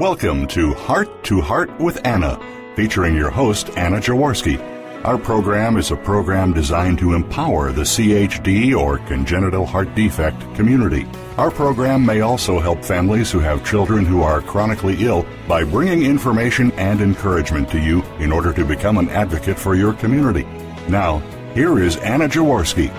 Welcome to Heart with Anna, featuring your host, Anna Jaworski. Our program is a program designed to empower the CHD or congenital heart defect community. Our program may also help families who have children who are chronically ill by bringing information and encouragement to you in order to become an advocate for your community. Now, here is Anna Jaworski.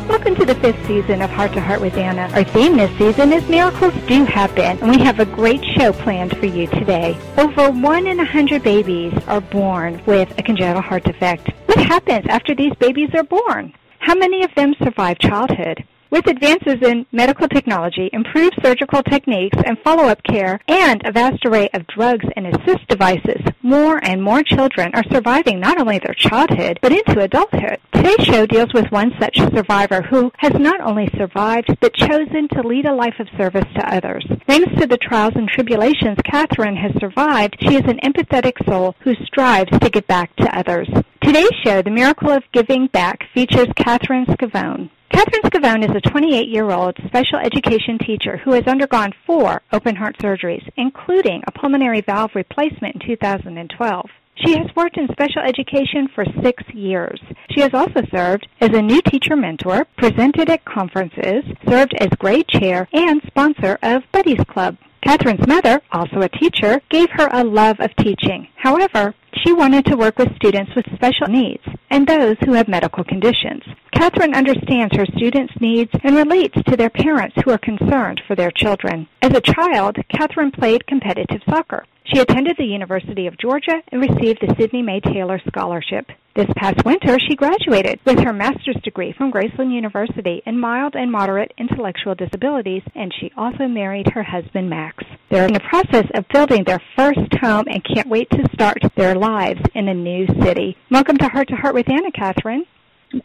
Welcome to the 5th season of Heart to Heart with Anna. Our theme this season is Miracles Do Happen, and we have a great show planned for you today. Over 1 in 100 babies are born with a congenital heart defect. What happens after these babies are born? How many of them survive childhood? With advances in medical technology, improved surgical techniques, and follow-up care, and a vast array of drugs and assist devices, more and more children are surviving not only their childhood, but into adulthood. Today's show deals with one such survivor who has not only survived, but chosen to lead a life of service to others. Thanks to the trials and tribulations Catherine has survived, she is an empathetic soul who strives to give back to others. Today's show, The Miracle of Giving Back, features Catherine Scavone. Catherine Scavone is a 28-year-old special education teacher who has undergone 4 open-heart surgeries, including a pulmonary valve replacement in 2012. She has worked in special education for 6 years. She has also served as a new teacher mentor, presented at conferences, served as grade chair, and sponsor of Buddies Club. Catherine's mother, also a teacher, gave her a love of teaching. However, she wanted to work with students with special needs and those who have medical conditions. Catherine understands her students' needs and relates to their parents who are concerned for their children. As a child, Catherine played competitive soccer. She attended the University of Georgia and received the Sidney Mae Taylor Scholarship. This past winter, she graduated with her master's degree from Graceland University in mild and moderate intellectual disabilities, and she also married her husband, Max. They're in the process of building their first home and can't wait to start their lives in a new city. Welcome to Heart with Anna, Catherine.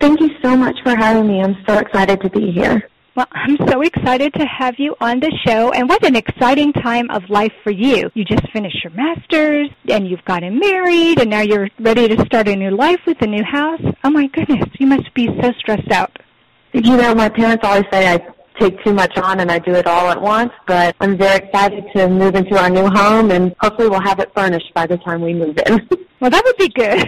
Thank you so much for having me. I'm so excited to be here. Well, I'm so excited to have you on the show, and what an exciting time of life for you. You just finished your master's, and you've gotten married, and now you're ready to start a new life with a new house. Oh, my goodness, you must be so stressed out. You know, my parents always say I take too much on and I do it all at once, but I'm very excited to move into our new home, and hopefully we'll have it furnished by the time we move in. Well, that would be good.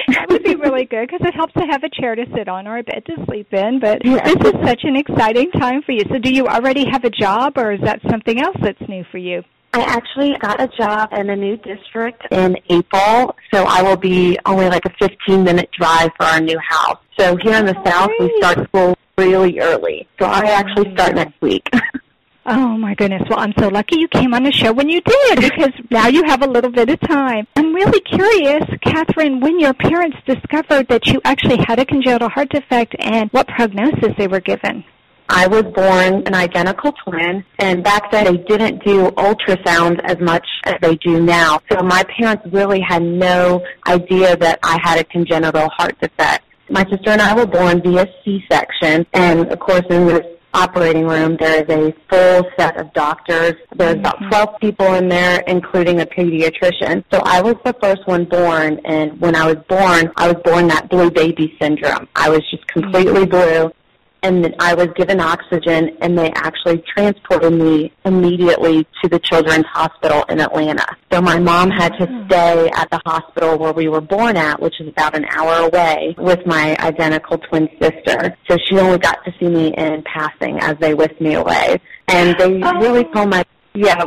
That would be really good because it helps to have a chair to sit on or a bed to sleep in. But This is such an exciting time for you. So do you already have a job, or is that something else that's new for you? I actually got a job in a new district in April, so I will be only like a 15-minute drive for our new house. So here in the South, we start school really early. So I actually start next week. Oh, my goodness. Well, I'm so lucky you came on the show when you did, because now you have a little bit of time. I'm really curious, Catherine, when your parents discovered that you actually had a congenital heart defect and what prognosis they were given. I was born an identical twin, and back then they didn't do ultrasound as much as they do now. So my parents really had no idea that I had a congenital heart defect. My sister and I were born via C-section, and of course in this operating room there is a full set of doctors. There's about 12 people in there, including a pediatrician. So I was the first one born, and when I was born that blue baby syndrome. I was just completely blue. And then I was given oxygen, and they actually transported me immediately to the Children's Hospital in Atlanta. So my mom had to stay at the hospital where we were born at, which is about an hour away, with my identical twin sister. So she only got to see me in passing as they whisked me away. And they really told it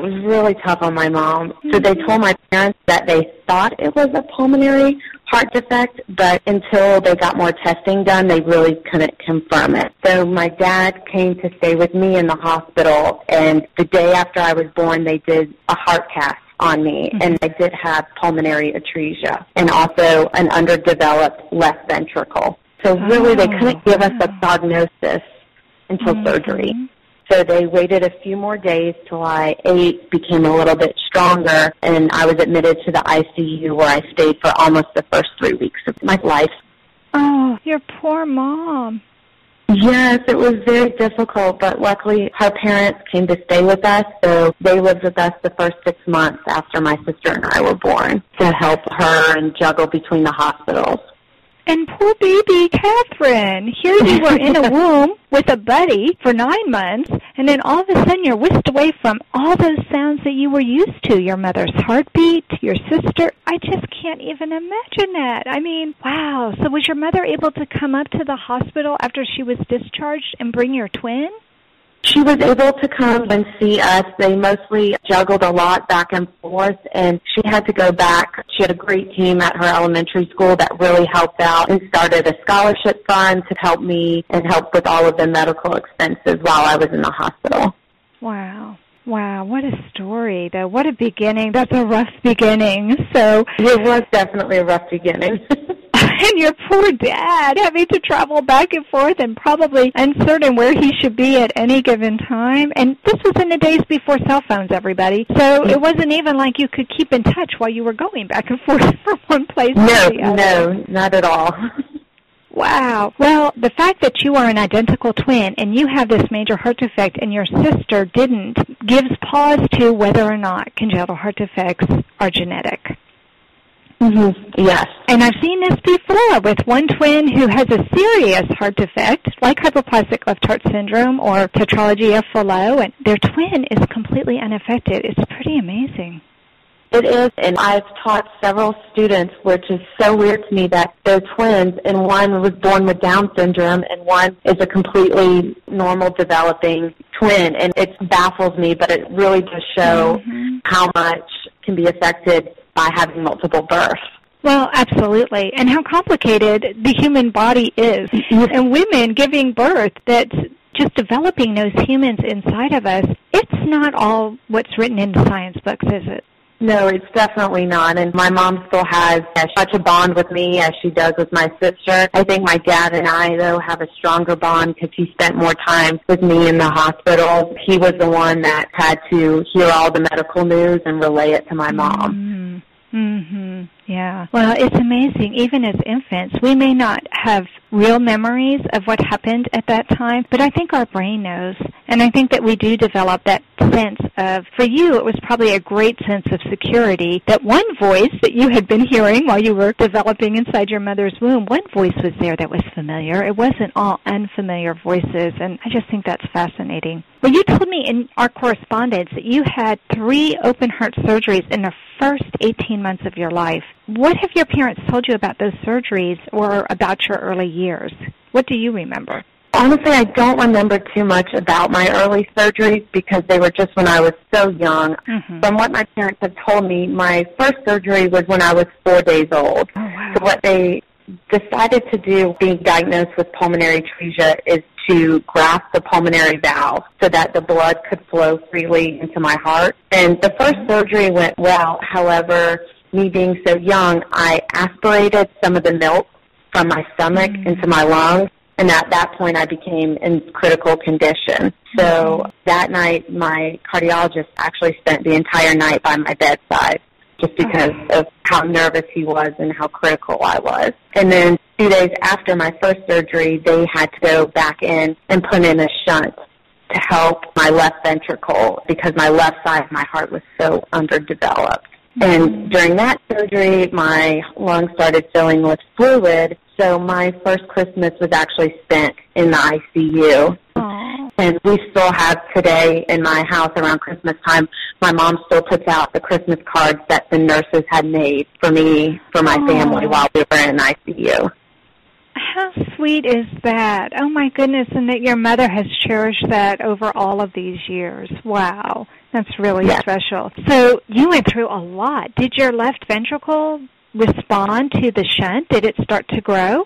was really tough on my mom. So they told my parents that they thought it was a pulmonary heart defect, but until they got more testing done, they really couldn't confirm it. So my dad came to stay with me in the hospital, and the day after I was born, they did a heart cath on me, and I did have pulmonary-atresia and also an underdeveloped left ventricle. So really, they couldn't give us a prognosis until surgery. So they waited a few more days till I ate, became a little bit stronger, and I was admitted to the ICU where I stayed for almost the first 3 weeks of my life. Oh, your poor mom. Yes, it was very difficult, but luckily her parents came to stay with us, so they lived with us the first 6 months after my sister and I were born to help her and juggle between the hospitals. And poor baby Catherine, here you were in a womb with a buddy for 9 months, and then all of a sudden you're whisked away from all those sounds that you were used to, your mother's heartbeat, your sister. I just can't even imagine that. I mean, wow. So was your mother able to come up to the hospital after she was discharged and bring your twin? She was able to come and see us. They mostly juggled a lot back and forth, and she had to go back. She had a great team at her elementary school that really helped out and started a scholarship fund to help me and help with all of the medical expenses while I was in the hospital. Wow. Wow, what a story, though. What a beginning. That's a rough beginning. So it was definitely a rough beginning. And your poor dad having to travel back and forth and probably uncertain where he should be at any given time. And this was in the days before cell phones, everybody. So it wasn't even like you could keep in touch while you were going back and forth from one place to the other. No, not at all. Wow. Well, the fact that you are an identical twin and you have this major heart defect and your sister didn't gives pause to whether or not congenital heart defects are genetic. Mm-hmm. Yes. And I've seen this before with one twin who has a serious heart defect, like hypoplastic left heart syndrome or tetralogy of Fallot, and their twin is completely unaffected. It's pretty amazing. It is, and I've taught several students, which is so weird to me, that they're twins, and one was born with Down syndrome, and one is a completely normal developing twin. And it baffles me, but it really does show how much can be affected by having multiple births. Well, absolutely. And how complicated the human body is. And women giving birth, that's just developing those humans inside of us, it's not all what's written in science books, is it? No, it's definitely not. And my mom still has such a bond with me as she does with my sister. I think my dad and I, though, have a stronger bond because he spent more time with me in the hospital. He was the one that had to hear all the medical news and relay it to my mom. Mm-hmm. Yeah. Well, it's amazing. Even as infants, we may not have real memories of what happened at that time, but I think our brain knows. And I think that we do develop that sense of, for you, it was probably a great sense of security, that one voice that you had been hearing while you were developing inside your mother's womb, one voice was there that was familiar. It wasn't all unfamiliar voices, and I just think that's fascinating. Well, you told me in our correspondence that you had 3 open heart surgeries in the first 18 months of your life. What have your parents told you about those surgeries or about your early years? What do you remember? Honestly, I don't remember too much about my early surgeries because they were just when I was so young. From what my parents have told me, my first surgery was when I was 4 days old. Oh, wow. So what they decided to do, being diagnosed with pulmonary-atresia, is to graft the pulmonary valve so that the blood could flow freely into my heart. And the first surgery went well. However, me being so young, I aspirated some of the milk from my stomach into my lungs. And at that point, I became in critical condition. So that night, my cardiologist actually spent the entire night by my bedside just because of how nervous he was and how critical I was. And then 2 days after my first surgery, they had to go back in and put in a shunt to help my left ventricle because my left side of my heart was so underdeveloped. And during that surgery, my lungs started filling with fluid, so my first Christmas was actually spent in the ICU. Aww. And we still have today in my house around Christmas time, my mom still puts out the Christmas cards that the nurses had made for me, for my family while we were in ICU. How sweet is that? Oh, my goodness, and that your mother has cherished that over all of these years. Wow, that's really special. So you went through a lot. Did your left ventricle respond to the shunt? Did it start to grow?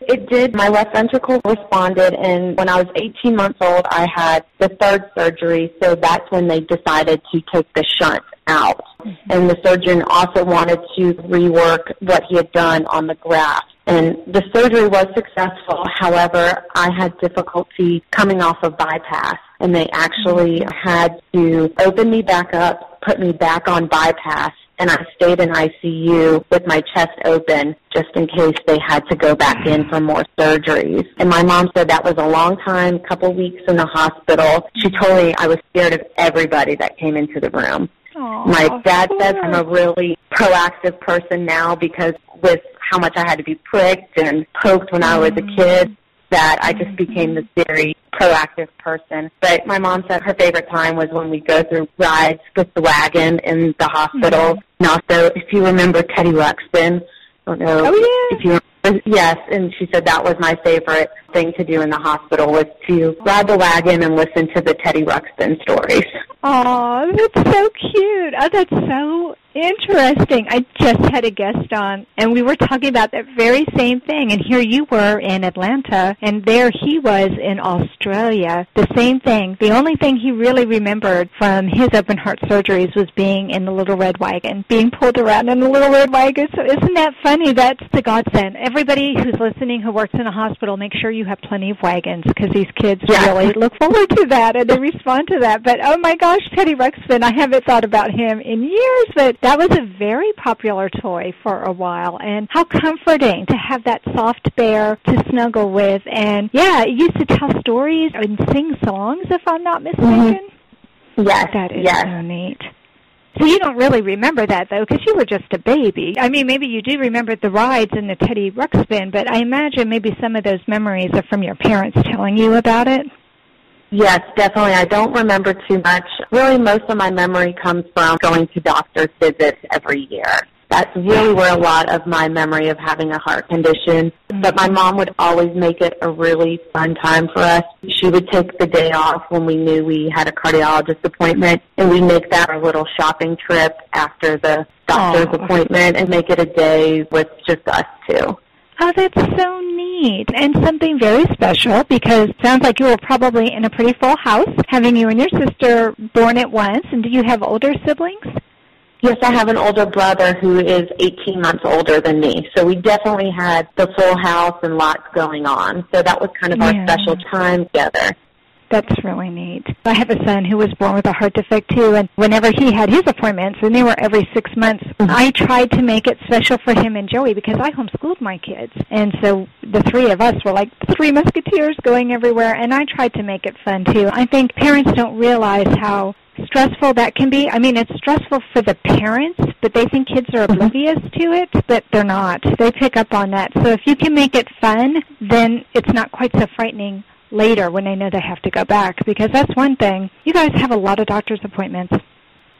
It did. My left ventricle responded, and when I was 18 months old, I had the third surgery, so that's when they decided to take the shunt out. And the surgeon also wanted to rework what he had done on the graft. And the surgery was successful. However, I had difficulty coming off of bypass, and they actually had to open me back up, put me back on bypass, and I stayed in ICU with my chest open just in case they had to go back in for more surgeries. And my mom said that was a long time, a couple weeks in the hospital. She told me I was scared of everybody that came into the room. Aww, my dad says I'm a really proactive person now because with how much I had to be pricked and poked when I was a kid, that I just became this very proactive person. But my mom said her favorite time was when we go through rides with the wagon in the hospital. And also, if you remember Teddy Ruxpin, I don't know if you remember. Yes, and she said that was my favorite thing to do in the hospital, was to ride the wagon and listen to the Teddy Ruxpin stories. Oh, that's so cute. Oh, that's so interesting. I just had a guest on, and we were talking about that very same thing. And here you were in Atlanta, and there he was in Australia. The same thing. The only thing he really remembered from his open heart surgeries was being in the little red wagon, being pulled around in the little red wagon. So isn't that funny? That's the godsend. Everybody who's listening who works in a hospital, make sure you have plenty of wagons, because these kids really look forward to that, and they respond to that. But, oh, my gosh, Teddy Ruxpin, I haven't thought about him in years, but that was a very popular toy for a while, and how comforting to have that soft bear to snuggle with. And, yeah, it used to tell stories and sing songs, if I'm not mistaken. Yes. That is so neat. So you don't really remember that, though, because you were just a baby. I mean, maybe you do remember the rides and the Teddy Ruxpin, but I imagine maybe some of those memories are from your parents telling you about it. Yes, definitely. I don't remember too much. Really, most of my memory comes from going to doctor's visits every year. That's really where a lot of my memory of having a heart condition. But my mom would always make it a really fun time for us. She would take the day off when we knew we had a cardiologist appointment, and we'd make that our little shopping trip after the doctor's appointment and make it a day with just us two. Oh, that's so neat, and something very special, because it sounds like you were probably in a pretty full house, having you and your sister born at once. And do you have older siblings? Yes, I have an older brother who is 18 months older than me. So we definitely had the full house and lots going on. So that was kind of our special time together. That's really neat. I have a son who was born with a heart defect, too, and whenever he had his appointments, and they were every 6 months, I tried to make it special for him and Joey, because I homeschooled my kids. And so the three of us were like three musketeers going everywhere, and I tried to make it fun, too. I think parents don't realize how stressful that can be. I mean, it's stressful for the parents, but they think kids are oblivious to it, but they're not. They pick up on that. So if you can make it fun, then it's not quite so frightening later when they know they have to go back, because that's one thing. You guys have a lot of doctor's appointments.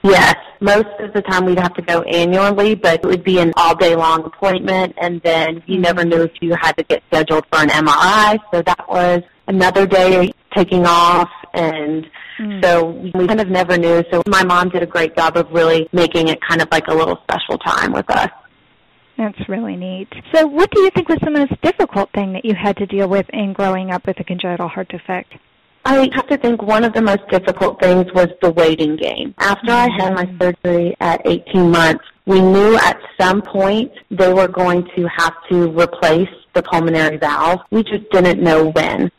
Yes. Most of the time we'd have to go annually, but it would be an all-day-long appointment, and then you never knew if you had to get scheduled for an MRI, so that was another day taking off, and so we kind of never knew. So my mom did a great job of really making it kind of like a little special time with us. That's really neat. So what do you think was the most difficult thing that you had to deal with in growing up with a congenital heart defect? I have to think one of the most difficult things was the waiting game. After I had my surgery at 18 months, we knew at some point they were going to have to replace the pulmonary valve. We just didn't know when.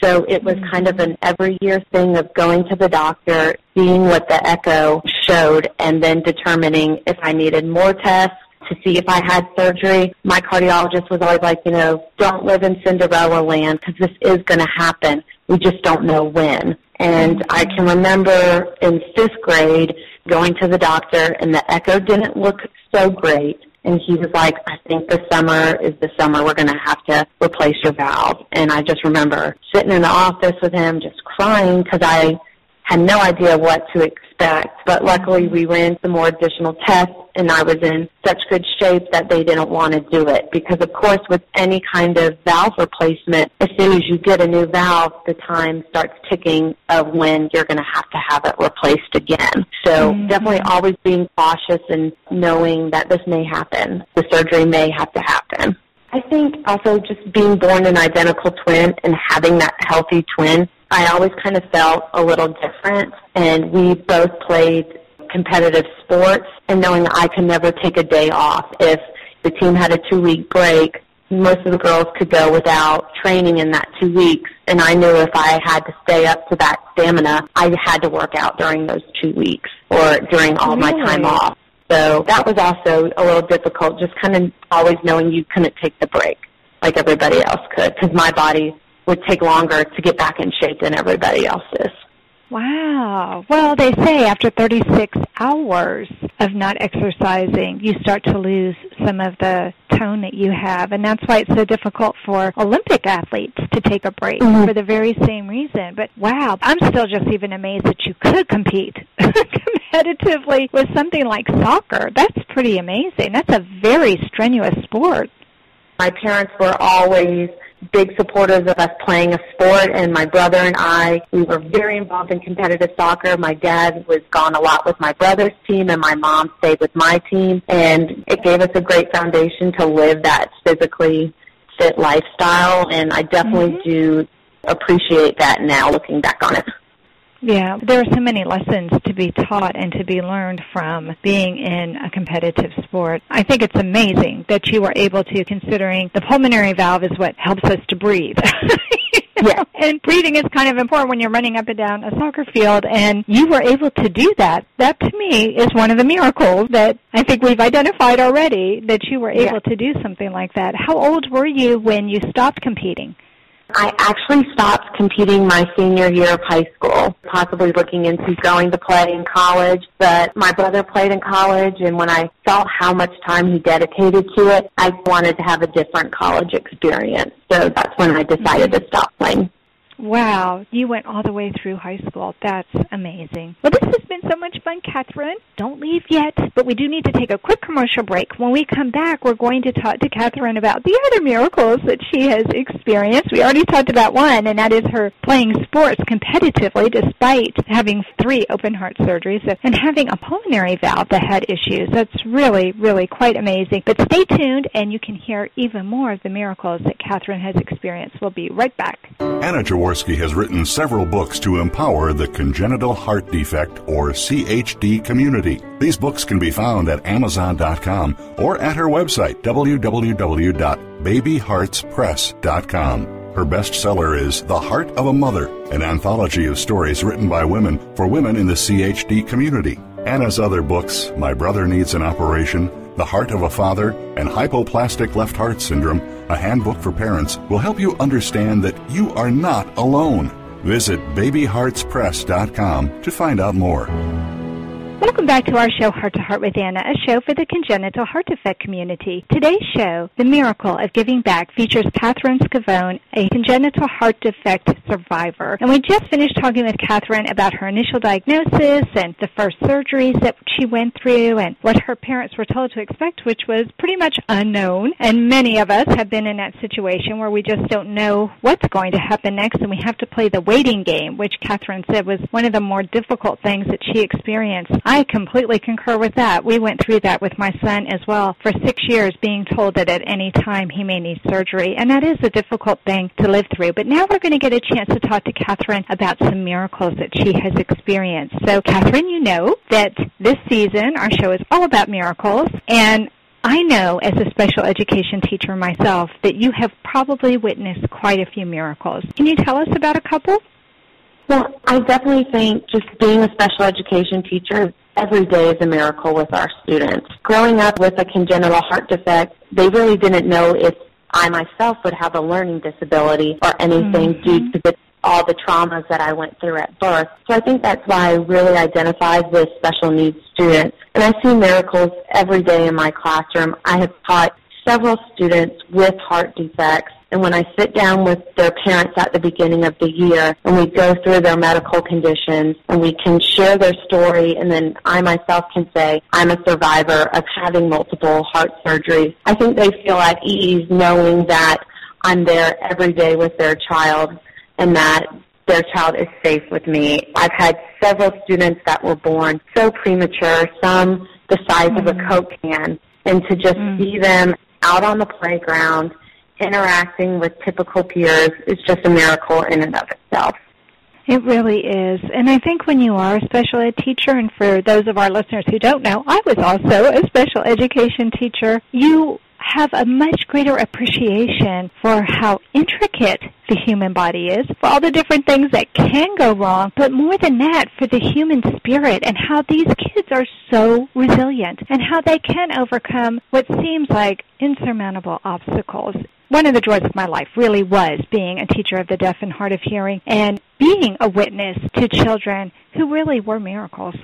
So it was kind of an every year thing of going to the doctor, seeing what the echo showed, and then determining if I needed more tests to see if I had surgery. My cardiologist was always like, don't live in Cinderella land, because this is going to happen. We just don't know when. And I can remember in 5th grade going to the doctor, and the echo didn't look so great. And he was like, I think this summer is the summer we're going to have to replace your valve. And I just remember sitting in the office with him just crying, because I had no idea what to expect. But luckily we ran some more additional tests, and I was in such good shape that they didn't want to do it. Because, of course, with any kind of valve replacement, as soon as you get a new valve, the time starts ticking of when you're going to have it replaced again. So definitely always being cautious and knowing that this may happen. The surgery may have to happen. I think also just being born an identical twin and having that healthy twin, I always kind of felt a little different. And we both played competitive sports, and knowing I could never take a day off. If the team had a 2-week break, most of the girls could go without training in that 2 weeks, and I knew if I had to stay up to that stamina, I had to work out during those 2 weeks or during all my time off. So that was also a little difficult, just kind of always knowing you couldn't take the break like everybody else could, because my body would take longer to get back in shape than everybody else's. Wow. Well, they say after 36 hours of not exercising, you start to lose some of the tone that you have, and that's why it's so difficult for Olympic athletes to take a break for the very same reason. But wow, I'm still just even amazed that you could compete competitively with something like soccer. That's pretty amazing. That's a very strenuous sport. My parents were always big supporters of us playing a sport, and my brother and I, we were very involved in competitive soccer. My dad was gone a lot with my brother's team, and my mom stayed with my team, and it gave us a great foundation to live that physically fit lifestyle, and I definitely do appreciate that now, looking back on it. Yeah, there are so many lessons to be taught and to be learned from being in a competitive sport. I think it's amazing that you were able to, considering the pulmonary valve is what helps us to breathe. Yeah. And breathing is kind of important when you're running up and down a soccer field, and you were able to do that. That, to me, is one of the miracles that I think we've identified already, that you were able to do something like that. How old were you when you stopped competing? I actually stopped competing my senior year of high school, possibly looking into going to play in college. But my brother played in college, and when I saw how much time he dedicated to it, I wanted to have a different college experience. So that's when I decided to stop playing. Wow, you went all the way through high school. That's amazing. Well, this has been so much fun, Catherine. Don't leave yet, but we do need to take a quick commercial break. When we come back, we're going to talk to Catherine about the other miracles that she has experienced. We already talked about one, and that is her playing sports competitively despite having 3 open-heart surgeries and having a pulmonary valve that had issues. That's really, really quite amazing. But stay tuned, and you can hear even more of the miracles that Catherine has experienced. We'll be right back. Anna Jaworski has written several books to empower the congenital heart defect, or CHD, community. These books can be found at Amazon.com or at her website, www.babyheartspress.com. Her bestseller is The Heart of a Mother, an anthology of stories written by women for women in the CHD community. Anna's other books, My Brother Needs an Operation, The Heart of a Father, and Hypoplastic Left Heart Syndrome, a handbook for parents, will help you understand that you are not alone. Visit babyheartspress.com to find out more. Welcome back to our show, Heart to Heart with Anna, a show for the congenital heart defect community. Today's show, The Miracle of Giving Back, features Catherine Scavone, a congenital heart defect survivor. And we just finished talking with Catherine about her initial diagnosis and the first surgeries that she went through and what her parents were told to expect, which was pretty much unknown. And many of us have been in that situation where we just don't know what's going to happen next, and we have to play the waiting game, which Catherine said was one of the more difficult things that she experienced. I completely concur with that. We went through that with my son as well for 6 years, being told that at any time he may need surgery, and that is a difficult thing to live through. But now we're going to get a chance to talk to Catherine about some miracles that she has experienced. So, Catherine, you know that this season our show is all about miracles, and I know as a special education teacher myself that you have probably witnessed quite a few miracles. Can you tell us about a couple? Well, I definitely think just being a special education teacher, every day is a miracle with our students. Growing up with a congenital heart defect, they really didn't know if I myself would have a learning disability or anything due to all the traumas that I went through at birth. So I think that's why I really identified with special needs students. And I see miracles every day in my classroom. I have taught several students with heart defects, and when I sit down with their parents at the beginning of the year and we go through their medical conditions and we can share their story, and then I myself can say I'm a survivor of having multiple heart surgeries, I think they feel at ease knowing that I'm there every day with their child and that their child is safe with me. I've had several students that were born so premature, some the size of a Coke can, and to just see them out on the playground interacting with typical peers is just a miracle in and of itself. It really is. And I think when you are a special ed teacher, and for those of our listeners who don't know, I was also a special education teacher, you have a much greater appreciation for how intricate the human body is, for all the different things that can go wrong, but more than that, for the human spirit and how these kids are so resilient and how they can overcome what seems like insurmountable obstacles. One of the joys of my life really was being a teacher of the deaf and hard of hearing and being a witness to children who really were miracles.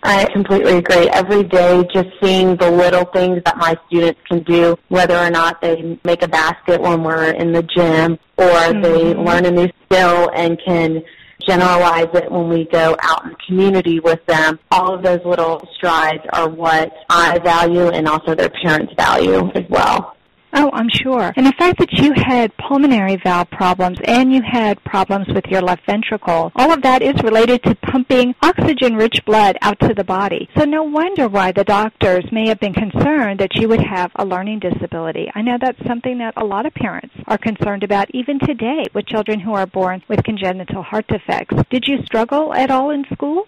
I completely agree. Every day, just seeing the little things that my students can do, whether or not they make a basket when we're in the gym, or they learn a new skill and can generalize it when we go out in the community with them, all of those little strides are what I value and also their parents value as well. Oh, I'm sure. And the fact that you had pulmonary valve problems and you had problems with your left ventricle, all of that is related to pumping oxygen-rich blood out to the body. So no wonder why the doctors may have been concerned that you would have a learning disability. I know that's something that a lot of parents are concerned about even today with children who are born with congenital heart defects. Did you struggle at all in school?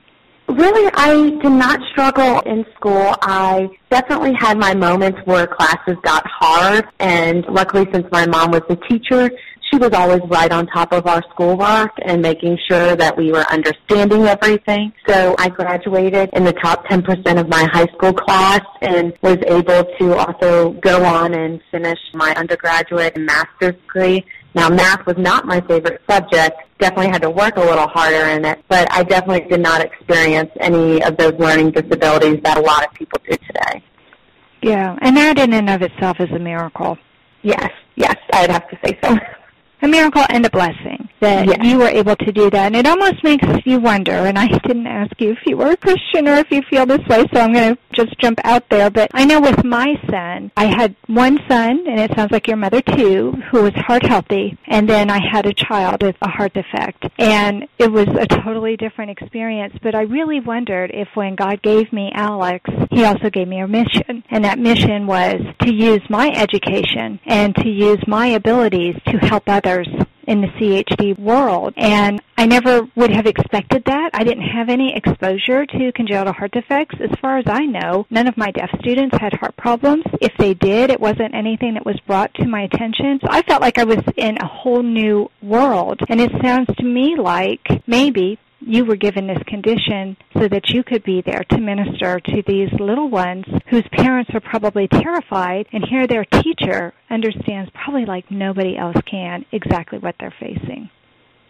Really, I did not struggle in school. I definitely had my moments where classes got hard, and luckily since my mom was the teacher, she was always right on top of our schoolwork and making sure that we were understanding everything. So I graduated in the top 10% of my high school class and was able to also go on and finish my undergraduate and master's degree. Now, math was not my favorite subject. Definitely had to work a little harder in it, but I definitely did not experience any of those learning disabilities that a lot of people do today. Yeah, and that in and of itself is a miracle. Yes, I'd have to say so. A miracle and a blessing that you were able to do that. And it almost makes you wonder, and I didn't ask you if you were a Christian or if you feel this way, so I'm going to just jump out there. But I know with my son, I had one son, and it sounds like your mother too, who was heart healthy, and then I had a child with a heart defect. And it was a totally different experience, but I really wondered if when God gave me Alex, he also gave me a mission. And that mission was to use my education and to use my abilities to help others in the CHD world. And I never would have expected that. I didn't have any exposure to congenital heart defects. As far as I know, none of my deaf students had heart problems. If they did, it wasn't anything that was brought to my attention. So I felt like I was in a whole new world. And it sounds to me like maybe you were given this condition so that you could be there to minister to these little ones whose parents are probably terrified, and here their teacher understands probably like nobody else can exactly what they're facing.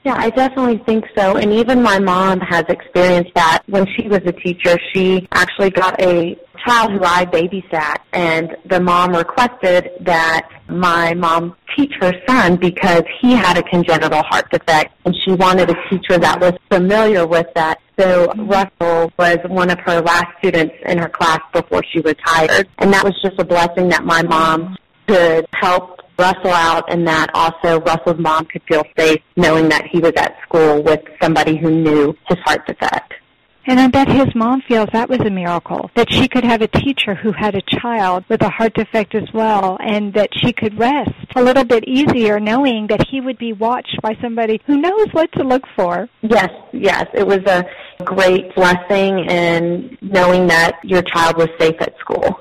Yeah, I definitely think so. And even my mom has experienced that. When she was a teacher, she actually got a child who I babysat, and the mom requested that my mom teach her son because he had a congenital heart defect, and she wanted a teacher that was familiar with that. So Russell was one of her last students in her class before she retired, and that was just a blessing that my mom could help Russell out, and that also Russell's mom could feel safe knowing that he was at school with somebody who knew his heart defect. And I bet his mom feels that was a miracle, that she could have a teacher who had a child with a heart defect as well, and that she could rest a little bit easier knowing that he would be watched by somebody who knows what to look for. Yes, it was a great blessing, and knowing that your child was safe at school.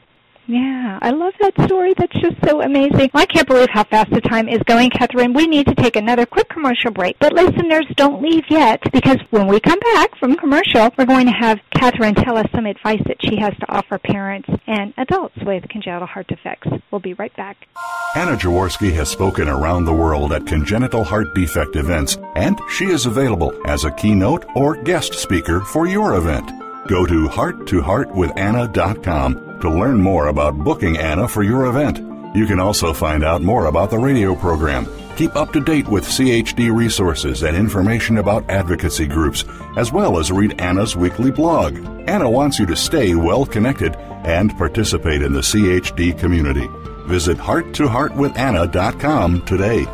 Yeah, I love that story. That's just so amazing. I can't believe how fast the time is going, Catherine. We need to take another quick commercial break. But listeners, don't leave yet, because when we come back from commercial, we're going to have Catherine tell us some advice that she has to offer parents and adults with congenital heart defects. We'll be right back. Anna Jaworski has spoken around the world at congenital heart defect events, and she is available as a keynote or guest speaker for your event. Go to hearttoheartwithanna.com to learn more about booking Anna for your event. You can also find out more about the radio program, keep up to date with CHD resources and information about advocacy groups, as well as read Anna's weekly blog. Anna wants you to stay well connected and participate in the CHD community. Visit hearttoheartwithanna.com today.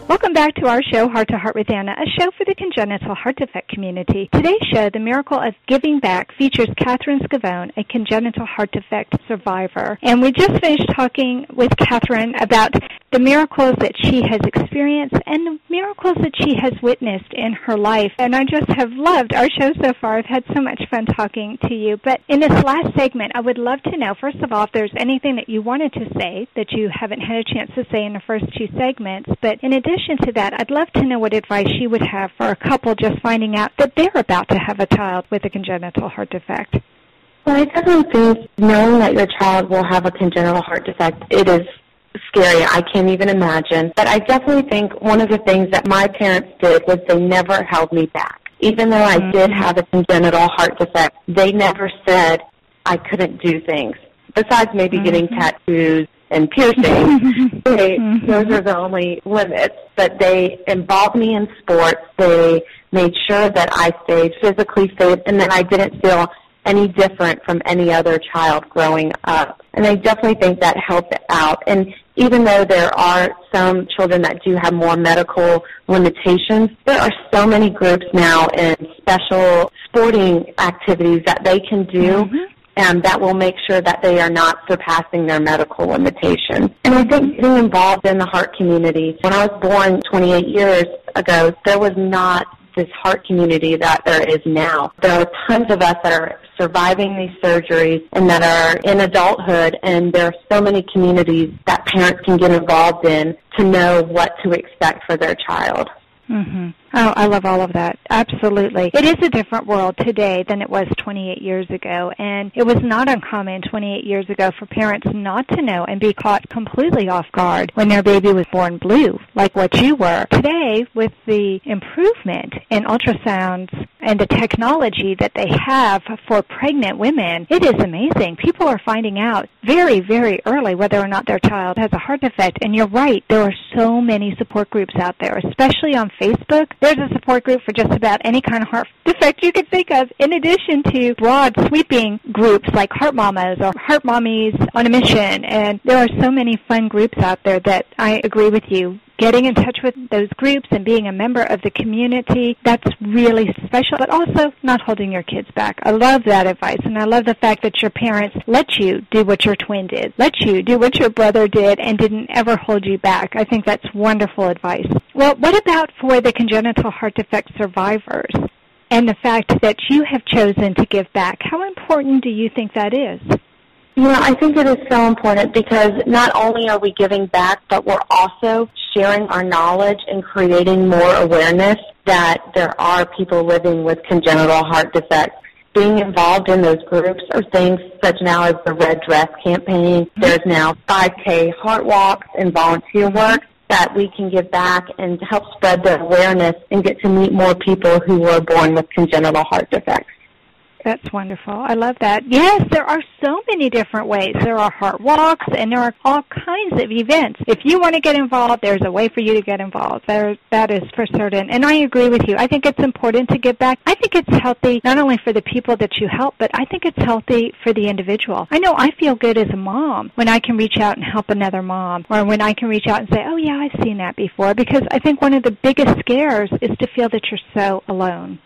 Welcome back to our show, Heart to Heart with Anna, a show for the congenital heart defect community. Today's show, The Miracle of Giving Back, features Catherine Scavone, a congenital heart defect survivor. And we just finished talking with Catherine about the miracles that she has experienced and the miracles that she has witnessed in her life. And I just have loved our show so far. I've had so much fun talking to you. But in this last segment, I would love to know, first of all, if there's anything that you wanted to say that you haven't had a chance to say in the first two segments. But in addition to that, I'd love to know what advice you would have for a couple just finding out that they're about to have a child with a congenital heart defect. Well, I definitely think knowing that your child will have a congenital heart defect, it is scary. I can't even imagine. But I definitely think one of the things that my parents did was they never held me back. Even though I did have a congenital heart defect, they never said I couldn't do things. Besides maybe getting tattoos and piercings, those are the only limits. But they involved me in sports. They made sure that I stayed physically fit and that I didn't feel any different from any other child growing up. And I definitely think that helped out. And even though there are some children that do have more medical limitations, there are so many groups now in special sporting activities that they can do and that will make sure that they are not surpassing their medical limitations. And I think getting involved in the heart community, when I was born 28 years ago, there was not this heart community that there is now. There are tons of us that are surviving these surgeries and that are in adulthood, and there are so many communities that parents can get involved in to know what to expect for their child. Oh, I love all of that. Absolutely. It is a different world today than it was 28 years ago, and it was not uncommon 28 years ago for parents not to know and be caught completely off guard when their baby was born blue, like what you were. Today, with the improvement in ultrasounds and the technology that they have for pregnant women, it is amazing. People are finding out very, very early whether or not their child has a heart defect, and you're right, there are so many support groups out there, especially on Facebook. There's a support group for just about any kind of heart defect you could think of, in addition to broad, sweeping groups like Heart Mamas or Heart Mommies on a Mission. And there are so many fun groups out there that I agree with you. Getting in touch with those groups and being a member of the community, that's really special, but also not holding your kids back. I love that advice, and I love the fact that your parents let you do what your twin did, let you do what your brother did, and didn't ever hold you back. I think that's wonderful advice. Well, what about for the congenital heart defect survivors and the fact that you have chosen to give back? How important do you think that is? You know, I think it is so important because not only are we giving back, but we're also sharing our knowledge and creating more awareness that there are people living with congenital heart defects. Being involved in those groups are things such now as the Red Dress campaign. There's now 5K heart walks and volunteer work that we can give back and help spread the awareness and get to meet more people who were born with congenital heart defects. That's wonderful. I love that. Yes, there are so many different ways. There are heart walks, and there are all kinds of events. If you want to get involved, there's a way for you to get involved. That is for certain. And I agree with you. I think it's important to give back. I think it's healthy not only for the people that you help, but I think it's healthy for the individual. I know I feel good as a mom when I can reach out and help another mom, or when I can reach out and say, oh, yeah, I've seen that before, because I think one of the biggest scares is to feel that you're so alone.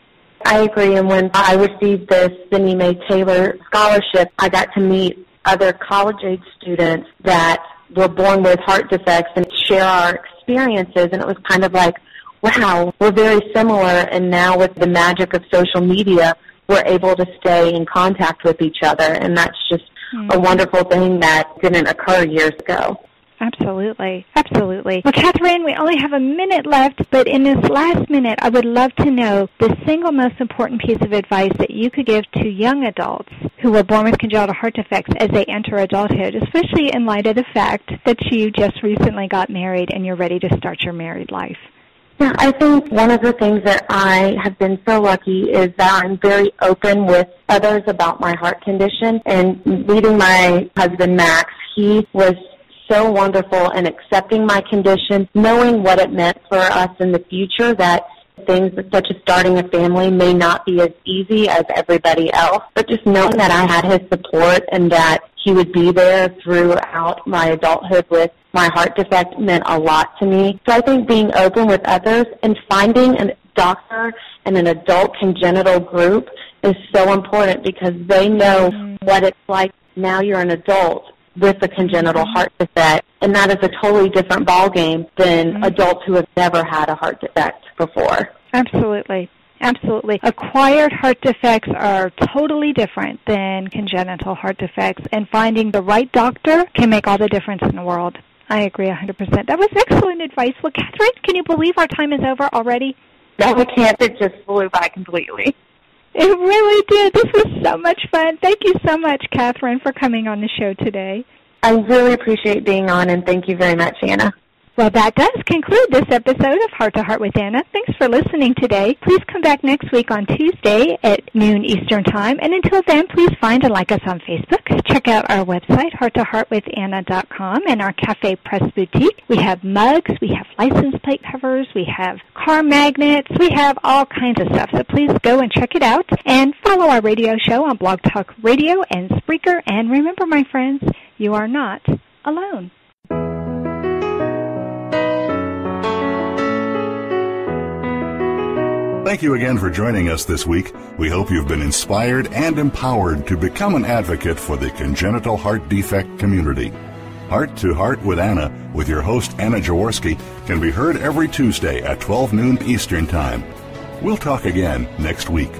I agree, and when I received this Sidney Mae Taylor scholarship, I got to meet other college-age students that were born with heart defects and share our experiences, and it was kind of like, wow, we're very similar, and now with the magic of social media, we're able to stay in contact with each other, and that's just a wonderful thing that didn't occur years ago. Absolutely. Absolutely. Well, Catherine, we only have a minute left, but in this last minute, I would love to know the single most important piece of advice that you could give to young adults who were born with congenital heart defects as they enter adulthood, especially in light of the fact that you just recently got married and you're ready to start your married life. Yeah, I think one of the things that I have been so lucky is that I'm very open with others about my heart condition. And meeting my husband, Max, he was so wonderful in accepting my condition, knowing what it meant for us in the future, that things such as starting a family may not be as easy as everybody else, but just knowing that I had his support and that he would be there throughout my adulthood with my heart defect meant a lot to me. So I think being open with others and finding a doctor and an adult congenital group is so important because they know what it's like. Now you're an adult with a congenital heart defect, and that is a totally different ballgame than adults who have never had a heart defect before. Absolutely. Absolutely. Acquired heart defects are totally different than congenital heart defects, and finding the right doctor can make all the difference in the world. I agree 100%. That was excellent advice. Well, Catherine, can you believe our time is over already? No, I can't. It just flew by completely. It really did. This was so much fun. Thank you so much, Catherine, for coming on the show today. I really appreciate being on, and thank you very much, Anna. Well, that does conclude this episode of Heart to Heart with Anna. Thanks for listening today. Please come back next week on Tuesday at noon Eastern Time. And until then, please find and like us on Facebook. Check out our website, hearttoheartwithanna.com, and our Cafe Press Boutique. We have mugs, we have license plate covers, we have car magnets, we have all kinds of stuff. So please go and check it out. And follow our radio show on Blog Talk Radio and Spreaker. And remember, my friends, you are not alone. Thank you again for joining us this week. We hope you've been inspired and empowered to become an advocate for the congenital heart defect community. Heart to Heart with Anna, with your host Anna Jaworski, can be heard every Tuesday at 12 noon Eastern Time. We'll talk again next week.